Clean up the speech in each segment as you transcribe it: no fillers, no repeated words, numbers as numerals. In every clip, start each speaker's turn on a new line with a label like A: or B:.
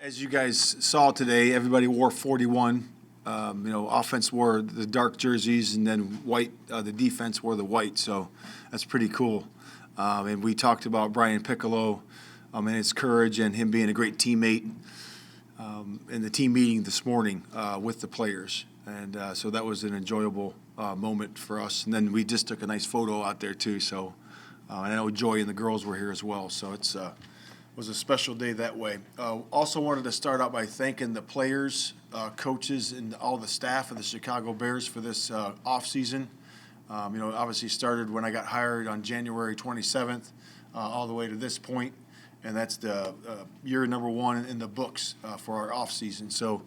A: As you guys saw today, everybody wore 41. Offense wore the dark jerseys, and then white. The defense wore the white. So that's pretty cool. And we talked about Brian Piccolo and his courage and him being a great teammate in the team meeting this morning with the players. And so that was an enjoyable moment for us. And then we just took a nice photo out there too. So I know Joy and the girls were here as well. So it's was a special day that way. Also wanted to start out by thanking the players, coaches, and all the staff of the Chicago Bears for this off season. Obviously started when I got hired on January 27th, all the way to this point, and that's the year number one in the books for our off season. So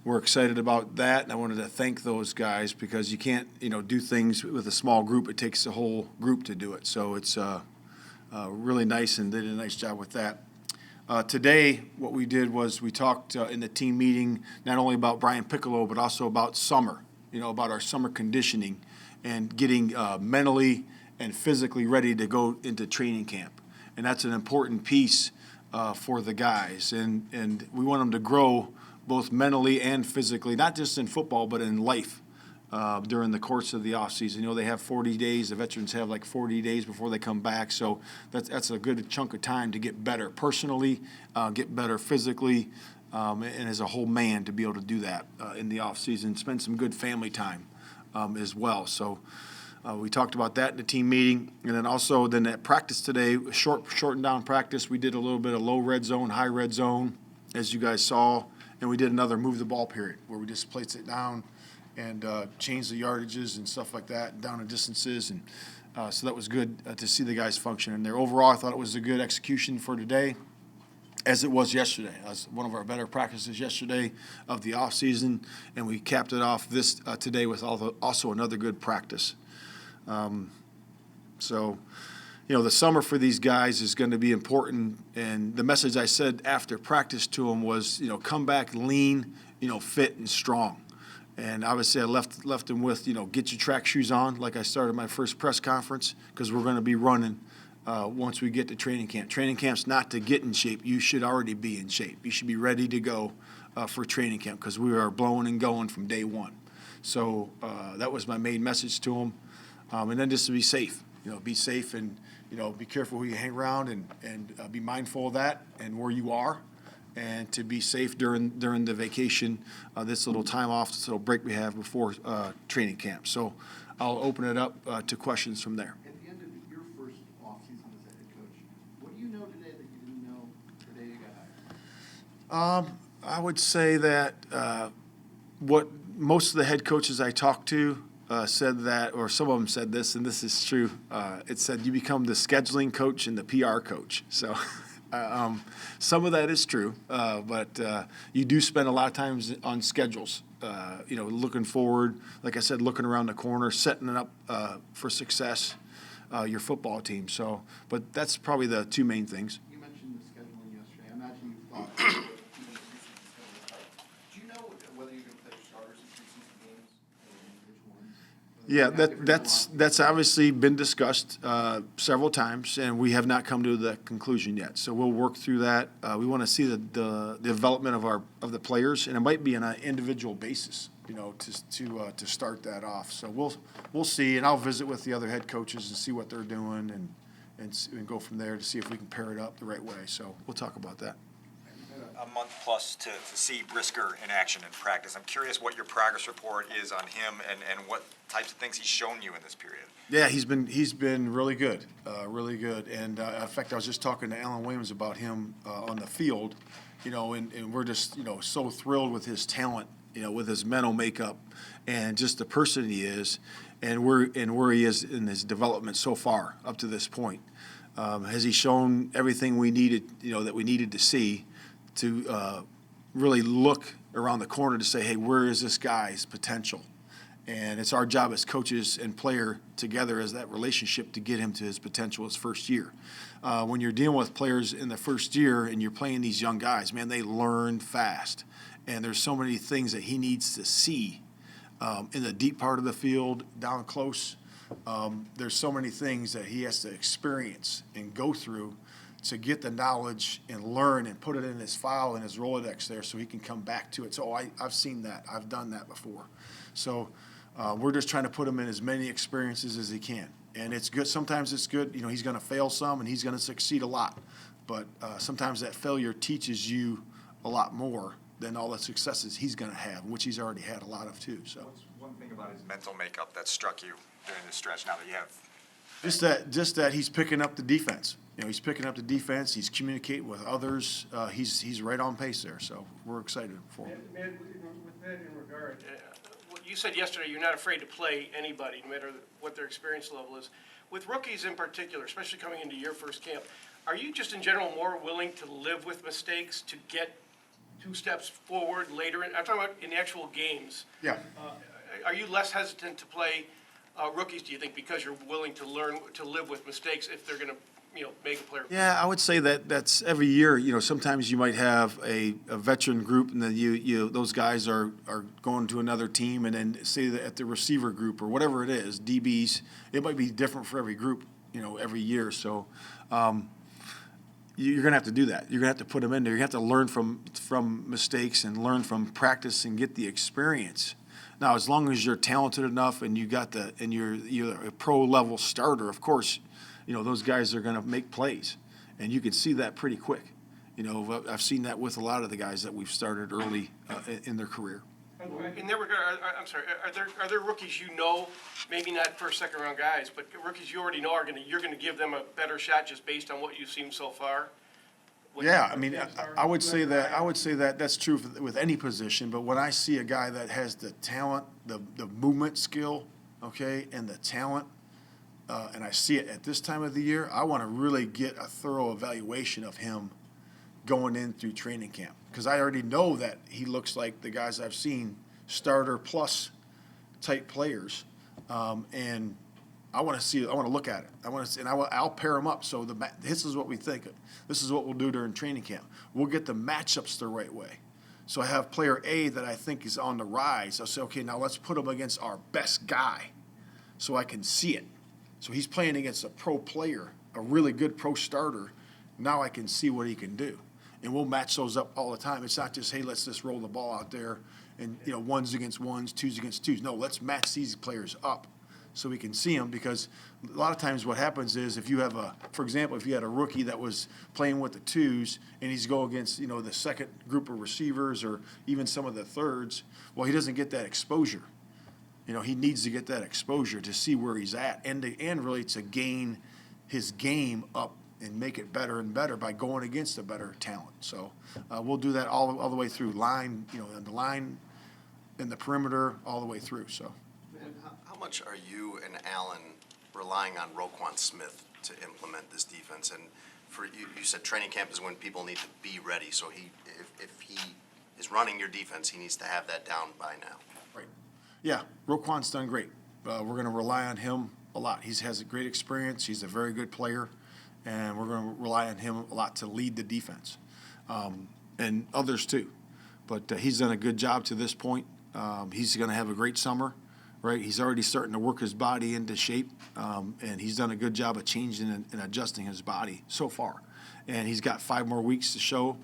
A: we're excited about that, and I wanted to thank those guys because you can't, do things with a small group. It takes the whole group to do it. So it's really nice, and did a nice job with that. Today, what we did was we talked in the team meeting not only about Brian Piccolo, but also about summer, about our summer conditioning and getting mentally and physically ready to go into training camp. And that's an important piece for the guys. And we want them to grow both mentally and physically, not just in football, but in life. During the course of the offseason. They have 40 days. The veterans have like 40 days before they come back. So that's a good chunk of time to get better personally, get better physically, and as a whole man to be able to do that in the offseason. Spend some good family time as well. So we talked about that in the team meeting. And then also at practice today, shortened down practice, we did a little bit of low red zone, high red zone, as you guys saw. And we did another move the ball period where we just placed it down and change the yardages and stuff like that, down the distances. And so that was good to see the guys function in there. Overall, I thought it was a good execution for today, as it was yesterday. It was one of our better practices yesterday of the offseason, and we capped it off today with also another good practice. So the summer for these guys is going to be important, and the message I said after practice to them was, come back lean, fit and strong. And obviously I left them with, get your track shoes on, like I started my first press conference, because we're going to be running once we get to training camp. Training camp's not to get in shape. You should already be in shape. You should be ready to go for training camp because we are blowing and going from day one. So that was my main message to them. And then just to be safe. Be safe and, be careful who you hang around and be mindful of that and where you are. And to be safe during the vacation, this little time off, this little break we have before training camp. So I'll open it up to questions from there.
B: At the end of your first offseason as a head coach, what do you know today that you didn't know the day you got hired?
A: I would say that what most of the head coaches I talked to said that, or some of them said this, and this is true. It said you become the scheduling coach and the PR coach. So. Some of that is true, but you do spend a lot of times on schedules, looking forward, like I said, looking around the corner, setting it up for success, your football team. So, but that's probably the two main things.
B: You mentioned the scheduling yesterday. I imagine you thought, do you know whether you're going to play starters in preseason games and which ones?
A: Yeah, that's obviously been discussed several times, and we have not come to the conclusion yet. So we'll work through that. We want to see the development of the players, and it might be on an individual basis, to start that off. So we'll see, and I'll visit with the other head coaches and see what they're doing, and go from there to see if we can pair it up the right way. So we'll talk about that.
C: A month plus to see Brisker in action in practice. I'm curious what your progress report is on him and what types of things he's shown you in this period.
A: Yeah, he's been really good, really good. And in fact, I was just talking to Alan Williams about him on the field, and we're just so thrilled with his talent, with his mental makeup, and just the person he is, and where he is in his development so far up to this point. Has he shown everything we needed, that we needed to see? To really look around the corner to say, hey, where is this guy's potential? And it's our job as coaches and player together as that relationship to get him to his potential his first year. When you're dealing with players in the first year and you're playing these young guys, man, they learn fast. And there's so many things that he needs to see in the deep part of the field, down close. There's so many things that he has to experience and go through to get the knowledge and learn and put it in his file and his Rolodex there so he can come back to it. So I've seen that. I've done that before. So we're just trying to put him in as many experiences as he can. And it's good. Sometimes it's good. You know, he's going to fail some and he's going to succeed a lot. But sometimes that failure teaches you a lot more than all the successes he's going to have, which he's already had a lot of too. So
C: What's one thing about his mental makeup that struck you during this stretch now that you have?
A: just that he's picking up the defense. You know, he's picking up the defense. He's communicating with others. He's right on pace there. So we're excited for him.
D: Matt, with that in regard, what you said yesterday, you're not afraid to play anybody, no matter what their experience level is. With rookies in particular, especially coming into your first camp, are you just in general more willing to live with mistakes to get 2 steps forward later? I'm talking about in actual games.
A: Yeah.
D: Are you less hesitant to play rookies, do you think, because you're willing to learn to live with mistakes if they're going to, make a player?
A: Yeah, I would say that's every year. You know, sometimes you might have a veteran group, and then those guys are going to another team, and then say that at the receiver group or whatever it is, DBs, it might be different for every group. You know, every year. So you're going to have to do that. You're going to have to put them in there. You have to learn from mistakes and learn from practice and get the experience. Now, as long as you're talented enough and you're a pro level starter, of course, those guys are going to make plays, and you can see that pretty quick. I've seen that with a lot of the guys that we've started early in their career.
D: In that regard, I'm sorry, are there rookies maybe not first, second round guys, but rookies you already know you're going to give them a better shot just based on what you've seen so far?
A: Yeah, I mean, I would say that that's true with any position. But when I see a guy that has the talent, the movement skill, okay, and the talent, and I see it at this time of the year, I want to really get a thorough evaluation of him going in through training camp, because I already know that he looks like the guys I've seen, starter plus type players, and I want to look at it. I'll pair them up. So this is what we think. This is what we'll do during training camp. We'll get the matchups the right way. So I have player A that I think is on the rise. I'll say, okay, now let's put him against our best guy so I can see it. So he's playing against a pro player, a really good pro starter. Now I can see what he can do. And we'll match those up all the time. It's not just, hey, let's just roll the ball out there and, ones against ones, twos against twos. No, let's match these players up so we can see them, because a lot of times what happens is if you have for example, if you had a rookie that was playing with the twos and he's go against, the second group of receivers or even some of the thirds, well, he doesn't get that exposure. He needs to get that exposure to see where he's at and really to gain his game up and make it better and better by going against a better talent. So we'll do that all the way through line, and the line and the perimeter all the way through. So.
E: How much are you and Allen relying on Roquan Smith to implement this defense? And for you said training camp is when people need to be ready. So if he is running your defense, he needs to have that down by now.
A: Right. Yeah, Roquan's done great. We're going to rely on him a lot. He has a great experience. He's a very good player, and we're going to rely on him a lot to lead the defense, and others too. But he's done a good job to this point. He's going to have a great summer. Right, he's already starting to work his body into shape, and he's done a good job of changing and adjusting his body so far. And he's got 5 more weeks to show,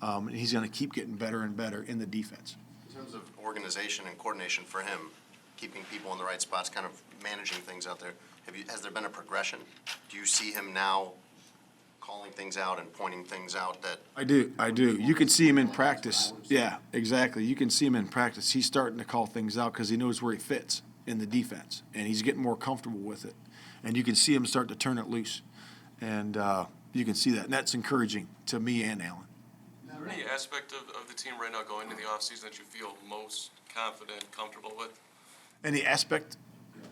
A: and he's going to keep getting better and better in the defense.
E: In terms of organization and coordination for him, keeping people in the right spots, kind of managing things out there, has there been a progression? Do you see him now calling things out and pointing things out that?
A: I do. You can see him in practice. Yeah, exactly. You can see him in practice. He's starting to call things out because he knows where he fits in the defense, and he's getting more comfortable with it. And you can see him start to turn it loose, and you can see that. And that's encouraging to me and Allen.
F: Is there any aspect of the team right now going into the offseason that you feel most confident, comfortable with?
A: Any aspect?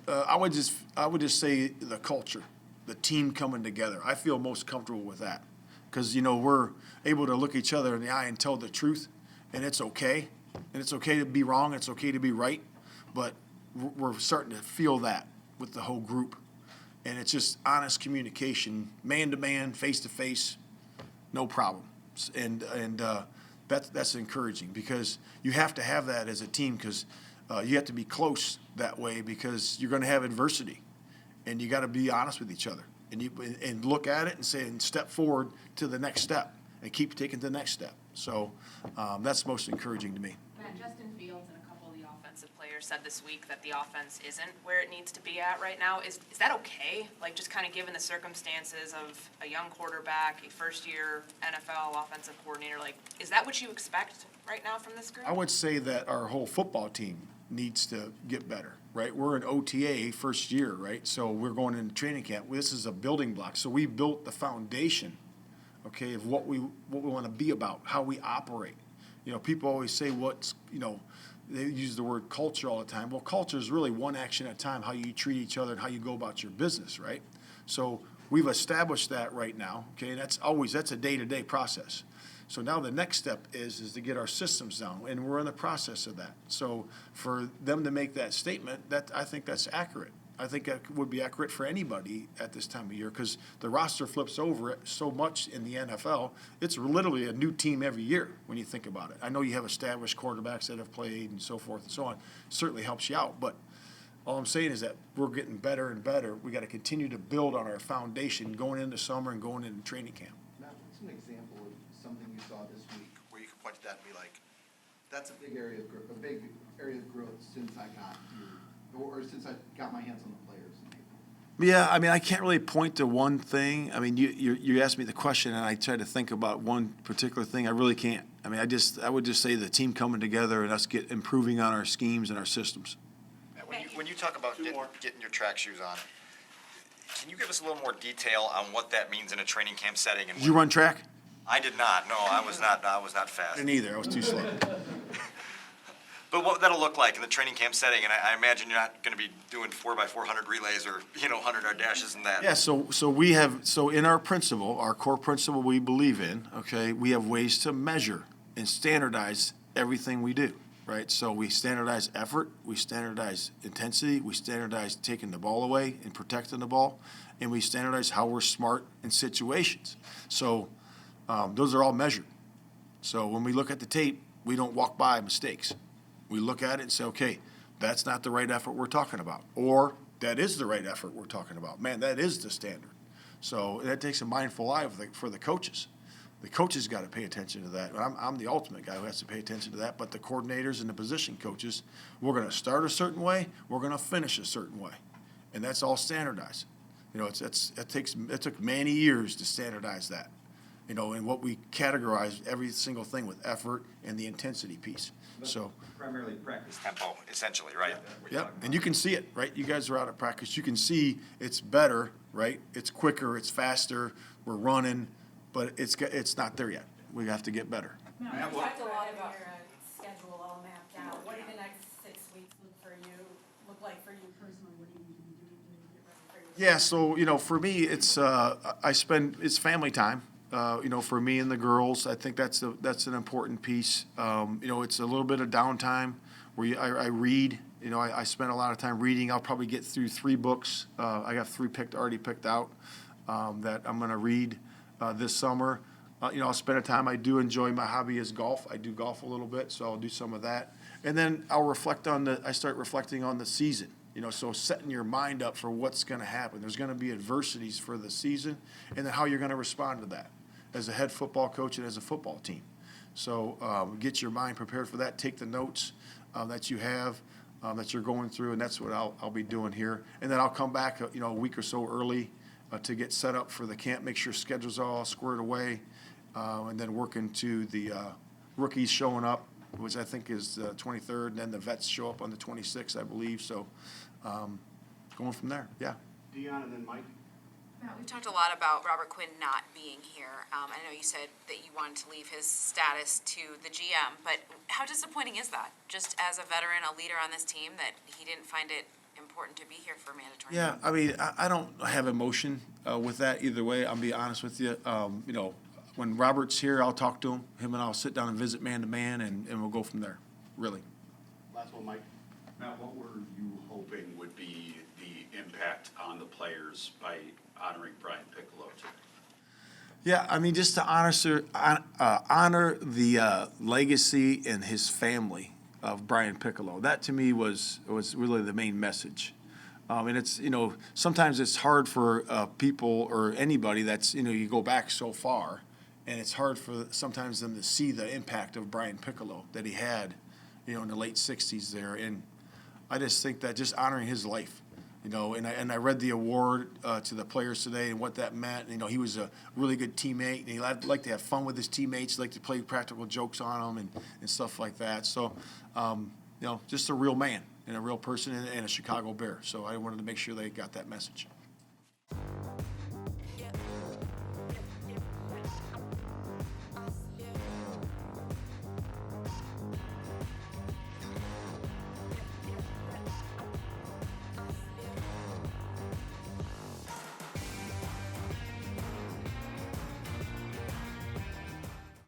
A: I would just say the culture. The team coming together. I feel most comfortable with that because, we're able to look each other in the eye and tell the truth, and it's okay. And it's okay to be wrong. It's okay to be right. But we're starting to feel that with the whole group. And it's just honest communication, man-to-man, face-to-face, no problem. And that's encouraging because you have to have that as a team because you have to be close that way because you're going to have adversity. And you got to be honest with each other, and look at it and say, and step forward to the next step and keep taking the next step. So that's most encouraging to me.
G: Matt, Justin Fields and a couple of the offensive players said this week that the offense isn't where it needs to be at right now. Is that okay? Like, just kind of given the circumstances of a young quarterback, a first-year NFL offensive coordinator, like, is that what you expect right now from this group?
A: I would say that our whole football team needs to get better, right? We're an OTA first year, right? So we're going into training camp. This is a building block. So we built the foundation, okay, of what we want to be about, how we operate. You know, people always say they use the word culture all the time. Well, culture is really one action at a time, how you treat each other and how you go about your business, right? So we've established that right now, okay? And that's a day-to-day process. So now the next step is to get our systems down, and we're in the process of that. So for them to make that statement, I think that's accurate. I think that would be accurate for anybody at this time of year because the roster flips over so much in the NFL. It's literally a new team every year when you think about it. I know you have established quarterbacks that have played and so forth and so on. It certainly helps you out, but all I'm saying is that we're getting better and better. We got to continue to build on our foundation going into summer and going into training camp.
B: Matt, what's an example of something you saw this week where you could point to that and be like, that's a big area of growth since I got here, or since I got my hands on the players in April?
A: Yeah, I mean, I can't really point to one thing. I mean, you asked me the question, and I tried to think about one particular thing. I really can't. I mean, I would just say the team coming together and us improving on our schemes and our systems.
C: When you talk about getting your track shoes on, can you give us a little more detail on what that means in a training camp setting? And
A: Did you run track?
C: I did not. No, I was not
A: I
C: fast.
A: didn't either. I was too slow.
C: But what that'll look like in the training camp setting, and I imagine you're not going to be doing 4x400 relays or 100-yard dashes and that.
A: Yeah, so in our principle, our core principle we believe in, okay, we have ways to measure and standardize everything we do, right? So we standardize effort, we standardize intensity, we standardize taking the ball away and protecting the ball, and we standardize how we're smart in situations. So those are all measured. So when we look at the tape, we don't walk by mistakes. We look at it and say, okay, that's not the right effort we're talking about. Or that is the right effort we're talking about. Man, that is the standard. So that takes a mindful eye for the coaches. The coaches got to pay attention to that. I'm the ultimate guy who has to pay attention to that. But the coordinators and the position coaches, we're going to start a certain way. We're going to finish a certain way. And that's all standardized. You know, it took many years to standardize that. You know, and what we categorize every single thing with effort and the intensity piece. So
C: Primarily practice tempo, essentially, right?
A: yep, and you can see it, right? You guys are out at practice. You can see it's better, right? It's quicker, it's faster. We're running, but it's not there yet. We have to get better.
H: You talked a lot about your schedule all mapped out. What do the next 6 weeks look like for you personally? What do you need to be doing to get ready for your
A: Yeah, so for me, it's family time. For me and the girls, I think that's an important piece. It's a little bit of downtime where I read. I spend a lot of time reading. I'll probably get through 3 books. I got 3 already picked out that I'm going to read this summer. I'll spend a time. I do enjoy my hobby is golf. I do golf a little bit, so I'll do some of that. And then I'll I start reflecting on the season. So setting your mind up for what's going to happen. There's going to be adversities for the season, and then how you're going to respond to that as a head football coach and as a football team. So get your mind prepared for that. Take the notes that you have, that you're going through, and that's what I'll be doing here. And then I'll come back, a week or so early to get set up for the camp, make sure schedules are all squared away, and then working to the rookies showing up, which I think is the 23rd, and then the vets show up on the 26th, I believe. So going from there, yeah.
B: Dion and then Mike.
G: Matt, we've talked a lot about Robert Quinn not being here. I know you said that you wanted to leave his status to the GM, but how disappointing is that? Just as a veteran, a leader on this team, that he didn't find it important to be here for mandatory?
A: Yeah, I mean, I don't have emotion with that either way. I'll be honest with you. When Robert's here, I'll talk to him. Him and I'll sit down and visit man to man, and we'll go from there, really.
B: Last one, Mike.
I: Matt, what were you hoping would be the impact on the players by honoring Brian Piccolo today?
A: Yeah, I mean, just to honor the legacy and his family of Brian Piccolo. That to me was really the main message. And it's, sometimes it's hard for people or anybody that's, you go back so far, and it's hard for sometimes them to see the impact of Brian Piccolo that he had, in the late 60s there. And I just think that just honoring his life, and I read the award to the players today and what that meant. He was a really good teammate, and he liked to have fun with his teammates, liked to play practical jokes on them and stuff like that. So, just a real man and a real person and a Chicago Bear. So I wanted to make sure they got that message.